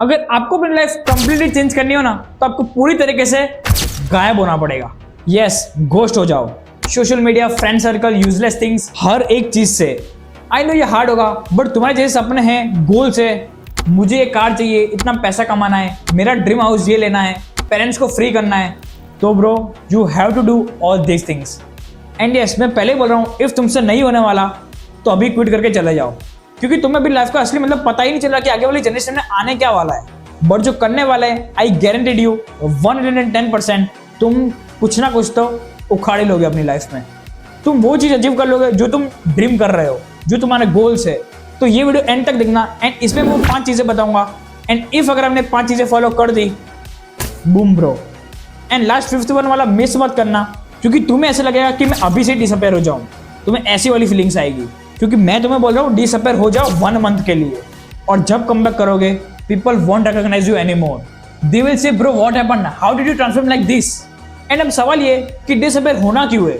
अगर आपको अपनी लाइफ कंप्लीटली चेंज करनी हो ना तो आपको पूरी तरीके से गायब होना पड़ेगा। यस, घोस्ट हो जाओ। Social media, friend circle, useless things, हर एक चीज से। आई नो ये हार्ड होगा, बट तुम्हारे जैसे सपने हैं, गोल्स है, मुझे ये कार चाहिए, इतना पैसा कमाना है, मेरा ड्रीम हाउस ये लेना है, पेरेंट्स को फ्री करना है, तो bro you have to do all these things. And yes, मैं पहले ही बोल रहा हूँ, इफ तुमसे नहीं होने वाला तो अभी क्विट करके चले जाओ, क्योंकि तुम्हें भी लाइफ का असली मतलब पता ही नहीं चल रहा कि आगे वाली जनरेशन में आने क्या वाला है। बट जो करने वाला है, आई गारंटेड यू 110% तुम कुछ ना कुछ तो उखाड़ ही लोगे अपनी लाइफ में। तुम वो चीज अचीव कर लोगे जो तुम ड्रीम कर रहे हो, जो तुम्हारे गोल्स है। तो ये वीडियो एंड तक देखना, एंड इसमें मैं 5 चीजें बताऊंगा, एंड इफ अगर हमने 5 चीजें फॉलो कर दी, boom bro. And last 5th one वाला मिस मत करना, क्योंकि तुम्हें ऐसा लगेगा कि मैं अभी से डिसअपेयर हो जाऊं, तुम्हें ऐसी वाली फीलिंग्स आएगी, क्योंकि मैं तुम्हें बोल रहा हूँ डिसअपेयर हो जाओ 1 मंथ के लिए, और जब कम बैक करोगे people won't recognise you any more. They will say bro what happened, how did you transform like this. And अब सवाल ये कि डिसअपेयर होना क्यों है,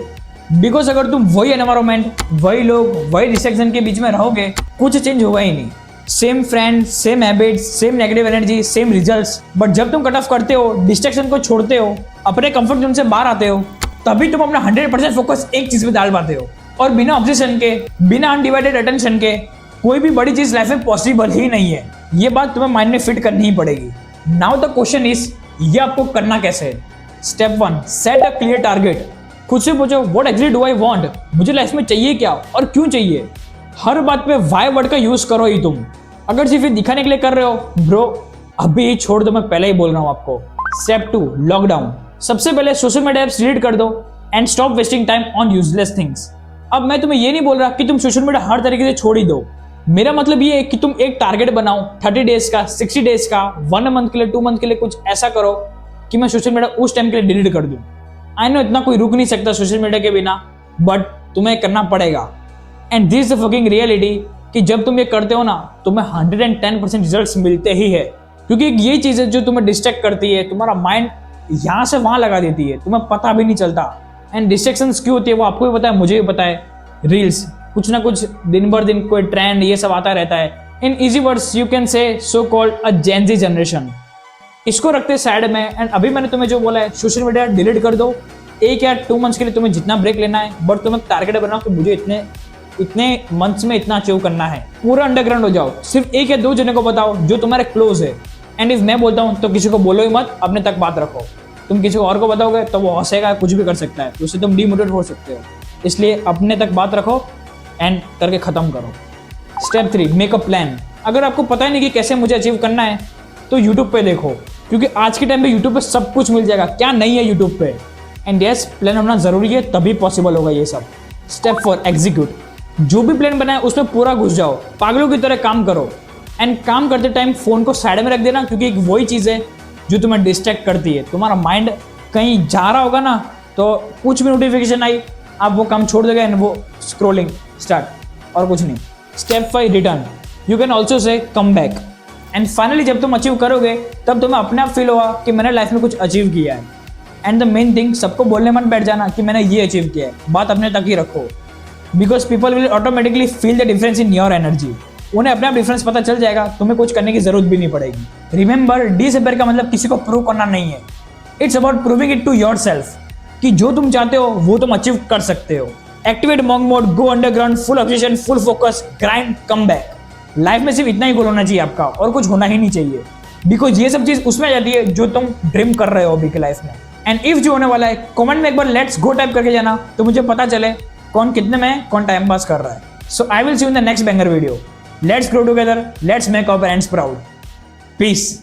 बिकॉज अगर तुम वही एनवायरमेंट, वही लोग, वही डिस्ट्रैक्शन के बीच में रहोगे, कुछ चेंज होगा ही नहीं। Same friend, same habits, same negative energy, same results. But जब तुम कट ऑफ करते हो, डिस्ट्रैक्शन को छोड़ते हो, अपने कंफर्ट जोन से बाहर आते हो, तभी तुम अपना 100% फोकस एक चीज पे डाल पाते हो। और बिना ऑब्सेशन के, बिना अनडिवाइडेड अटेंशन के कोई भी बड़ी चीज लाइफ में पॉसिबल ही नहीं है। ये बात तुम्हें माइंड में फिट करनी ही पड़ेगी। नाउ द क्वेश्चन इज, ये आपको करना कैसे है। Step 1, set a clear target. खुद से पूछो, what actually do I want, मुझे लाइफ में चाहिए क्या और क्यों चाहिए। हर बात पे वाई वर्ड का यूज करो ही तुम। अगर सिर्फ ये दिखाने के लिए कर रहे हो, ब्रो अभी छोड़ दो, मैं पहले ही बोल रहा हूं आपको। Step 2, lockdown. सबसे पहले सोशल मीडिया ऐप्स डिलीट कर दो and stop wasting time on useless things. अब मैं तुम्हें ये नहीं बोल रहा कि तुम सोशल मीडिया हर तरीके से छोड़ ही दो। मेरा मतलब ये है कि तुम एक टारगेट बनाओ, 30 डेज का, 60 डेज का, 1 मंथ के लिए, 2 मंथ के लिए, कुछ ऐसा करो कि मैं सोशल मीडिया उस टाइम के लिए डिलीट कर दूं। आई नो इतना कोई रुक नहीं सकता सोशल मीडिया के बिना, बट तुम्हें करना पड़ेगा। And this the fucking reality कि जब तुम ये करते हो ना, तुम्हें 110% रिजल्ट्स मिलते ही है, क्योंकि ये चीज़ है जो तुम्हें डिस्ट्रैक्ट करती है, तुम्हारा माइंड यहाँ से वहाँ लगा देती है, तुम्हें पता भी नहीं चलता। एंड डिस्ट्रैक्शंस क्यों होती है वो आपको भी पता है, मुझे भी पता है। रील्स, कुछ ना कुछ दिन भर दिन कोई ट्रेंड ये सब आता रहता है। In easy words you can say so called a gen Z generation. इसको रखते साइड में, एंड अभी मैंने तुम्हें जो बोला है, सोशल मीडिया डिलीट कर दो। 1 या 2 मंथ्स के लिए तुम्हें जितना ब्रेक लेना है, बट तुम्हें टारगेट बनाओ कि मुझे इतने मंथ्स में इतना अचीव करना है। पूरा अंडरग्राउंड हो जाओ, सिर्फ 1 या 2 जने को बताओ जो तुम्हारे क्लोज है। एंड इफ मैं बोलता हूँ तो किसी को बोलो ही मत, अपने तक बात रखो। तुम किसी को और को बताओगे तो वो हंसेगा, कुछ भी कर सकता है, उससे तुम डीमोटिवेट हो सकते हो। इसलिए अपने तक बात रखो एंड करके खत्म करो। Step 3, make a plan. अगर आपको पता ही नहीं कि कैसे मुझे अचीव करना है, तो यूट्यूब पे देखो, क्योंकि आज के टाइम पे यूट्यूब पे सब कुछ मिल जाएगा, क्या नहीं है यूट्यूब पे। एंड यस, प्लान होना जरूरी है, तभी पॉसिबल होगा ये सब। Step 4, execute. जो भी प्लान बनाए उसमें पूरा घुस जाओ, पागलों की तरह काम करो। एंड काम करते टाइम फोन को साइड में रख देना, क्योंकि एक वही चीज़ है जो तुम्हें डिस्ट्रैक्ट करती है। तुम्हारा माइंड कहीं जा रहा होगा ना, तो कुछ भी नोटिफिकेशन आई, आप वो काम छोड़ देगा एंड वो स्क्रोलिंग स्टार्ट, और कुछ नहीं। Step 5, return. You can also say come back. And finally जब तुम अचीव करोगे, तब तुम्हें अपने आप फील होगा कि मैंने लाइफ में कुछ अचीव किया है। एंड द मेन थिंग, सबको बोलने मत बैठ जाना कि मैंने ये अचीव किया है, बात अपने तक ही रखो, because people will automatically feel the difference in your energy. उन्हें अपने आप डिफरेंस पता चल जाएगा, तुम्हें कुछ करने की जरूरत भी नहीं पड़ेगी। रिमेंबर, डिसअपेयर का मतलब किसी को प्रूव करना नहीं है, it's about proving it to yourself कि जो तुम चाहते हो वो तुम अचीव कर सकते हो। Activate monk mode, go underground, full obsession, full focus, grind, come back. Life में सिर्फ इतना ही गोल होना चाहिए आपका, और कुछ होना ही नहीं चाहिए, बिकॉज ये सब चीज उसमें आ जाती है जो तुम ड्रीम कर रहे हो अभी के लाइफ में। एंड इफ जो होने वाला है, कमेंट में एक बार लेट्स गो टाइप करके जाना, तो मुझे पता चले कौन कितने में कौन टाइम पास कर रहा है। So I will see you in the next banger video. Let's grow together, let's make our parents proud. Piece.